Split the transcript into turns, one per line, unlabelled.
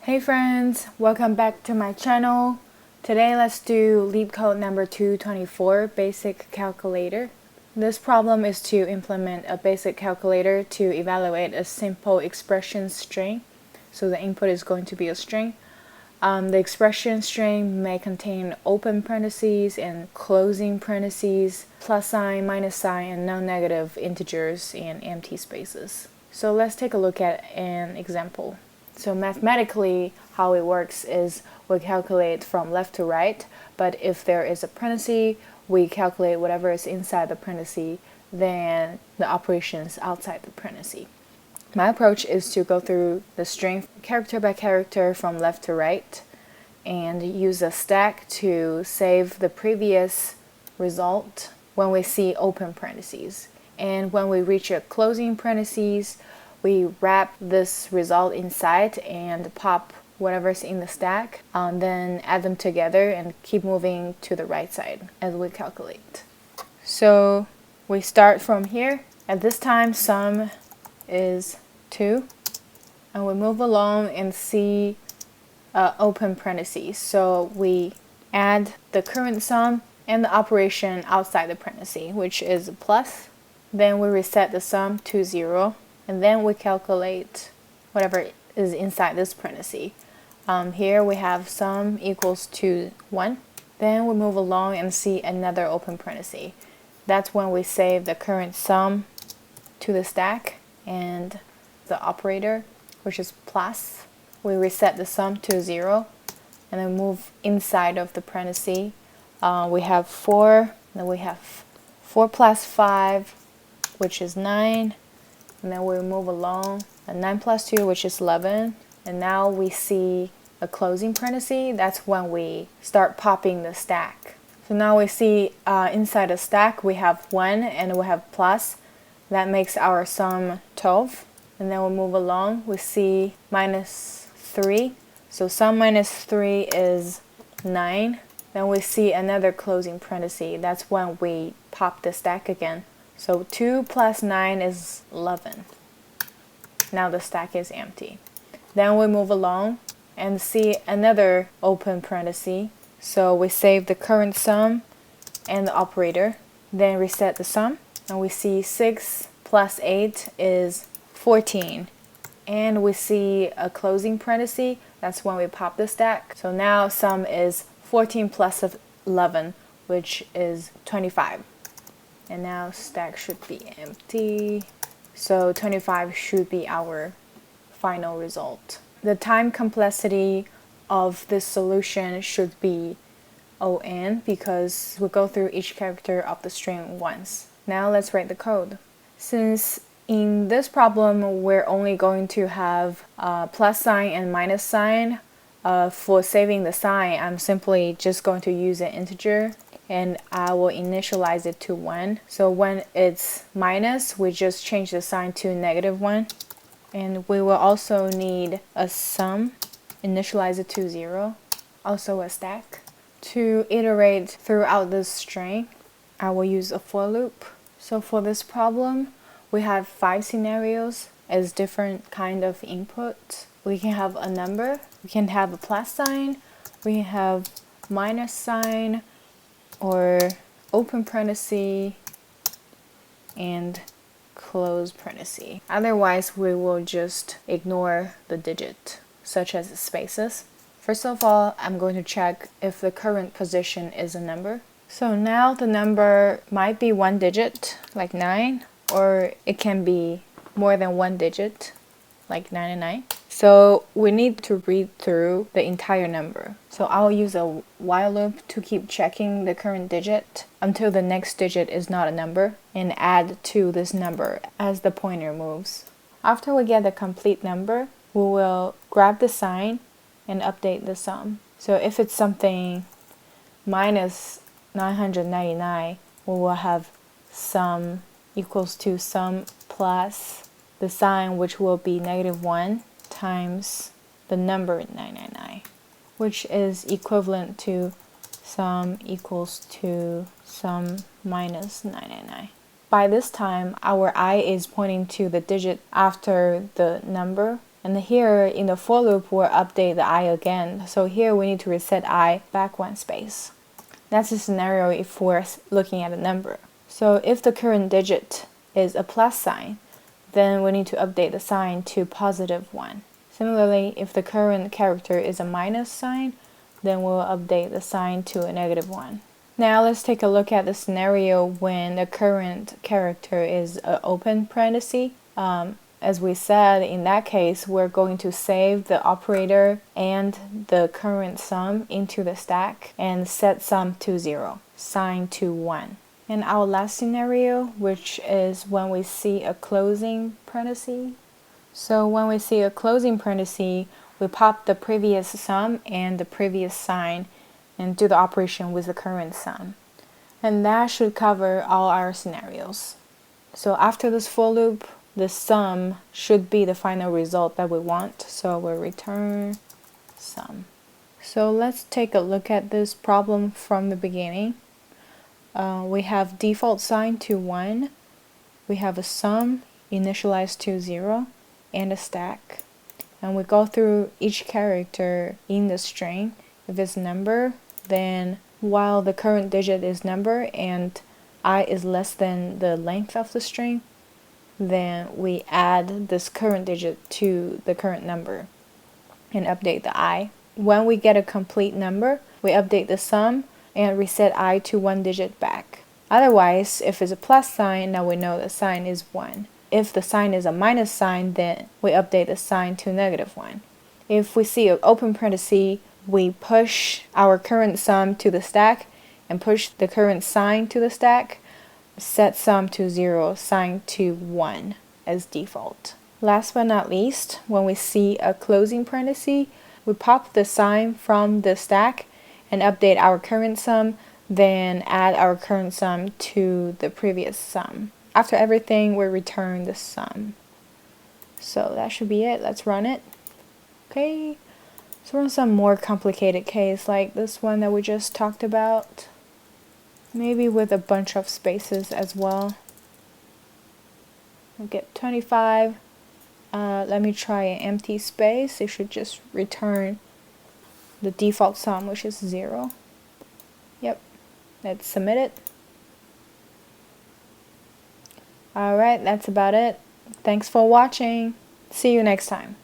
Hey friends, welcome back to my channel. Today let's do Leetcode number 224, basic calculator. This problem is to implement a basic calculator to evaluate a simple expression string. So the input is going to be a string. The expression string may contain open parentheses and closing parentheses, plus sign, minus sign, and non-negative integers and empty spaces. So let's take a look at an example. So mathematically, how it works is we calculate from left to right, but if there is a parenthesis, we calculate whatever is inside the parenthesis, then the operations outside the parenthesis. My approach is to go through the string character by character from left to right and use a stack to save the previous result when we see open parentheses. And when we reach a closing parentheses, we wrap this result inside and pop whatever's in the stack, then add them together and keep moving to the right side as we calculate. So we start from here. At this time, sum is 2, and we move along and see open parentheses. So we add the current sum and the operation outside the parenthesis, which is a plus. Then we reset the sum to 0. And then we calculate whatever is inside this parenthesis. Here we have sum equals to 1. Then we move along and see another open parenthesis. That's when we save the current sum to the stack and the operator, which is plus. We reset the sum to 0 and then move inside of the parenthesis. We have 4, then we have 4 plus 5, which is 9. And then we move along, and 9 plus 2, which is 11. And now we see a closing parenthesis. That's when we start popping the stack. So now we see inside the stack we have 1 and we have plus. That makes our sum 12. And then we move along, we see minus 3. So sum minus 3 is 9. Then we see another closing parenthesis. That's when we pop the stack again. So 2 plus 9 is 11. Now the stack is empty. Then we move along and see another open parenthesis. So we save the current sum and the operator. Then reset the sum. And we see 6 plus 8 is 14. And we see a closing parenthesis. That's when we pop the stack. So now sum is 14 plus 11, which is 25. And now stack should be empty. So 25 should be our final result. The time complexity of this solution should be O(n) because we go through each character of the string once. Now let's write the code. Since in this problem we're only going to have plus sign and minus sign, for saving the sign I'm simply just going to use an integer. And I will initialize it to 1. So when it's minus, we just change the sign to -1. And we will also need a sum, initialize it to 0, also a stack. To iterate throughout this string, I will use a for loop. So for this problem, we have 5 scenarios as different kind of input. We can have a number, we can have a plus sign, we can have minus sign, or open parenthesis and close parenthesis. Otherwise, we will just ignore the digit, such as spaces. First of all, I'm going to check if the current position is a number. So now the number might be 1 digit, like 9, or it can be more than 1 digit, like 99. So we need to read through the entire number. So I'll use a while loop to keep checking the current digit until the next digit is not a number and add to this number as the pointer moves. After we get the complete number, we will grab the sign and update the sum. So if it's something minus 999, we will have sum equals to sum plus the sign, which will be -1 times the number 999, which is equivalent to sum equals to sum minus 999. By this time, our eye is pointing to the digit after the number, And here in the for loop, we'll update the I again. So here we need to reset I back one space. That's a scenario if we're looking at a number. So if the current digit is a plus sign, then we need to update the sign to +1. Similarly, if the current character is a minus sign, then we'll update the sign to a -1. Now let's take a look at the scenario when the current character is an open parenthesis. As we said, in that case, we're going to save the operator and the current sum into the stack and set sum to 0, sign to 1. And our last scenario, which is when we see a closing parenthesis. So when we see a closing parenthesis, we pop the previous sum and the previous sign and do the operation with the current sum. And that should cover all our scenarios. So after this for loop, the sum should be the final result that we want. So we'll return sum. So let's take a look at this problem from the beginning. We have default sign to 1. We have a sum initialized to 0 and a stack. And we go through each character in the string. If it's number, then while the current digit is number and I is less than the length of the string, then we add this current digit to the current number and update the I. When we get a complete number, we update the sum and reset I to 1 digit back. Otherwise, if it's a plus sign, now we know the sign is 1. If the sign is a minus sign, then we update the sign to -1. If we see an open parenthesis, we push our current sum to the stack and push the current sign to the stack, set sum to 0, sign to 1 as default. Last but not least, when we see a closing parenthesis, we pop the sign from the stack and update our current sum, then add our current sum to the previous sum. After everything, we return the sum. So that should be it. Let's run it. Okay, let's run some more complicated case like this one that we just talked about. Maybe with a bunch of spaces as well. We'll get 25. Let me try an empty space. It should just return the default sum, which is 0. Yep, let's submit it. Alright, that's about it. Thanks for watching. See you next time.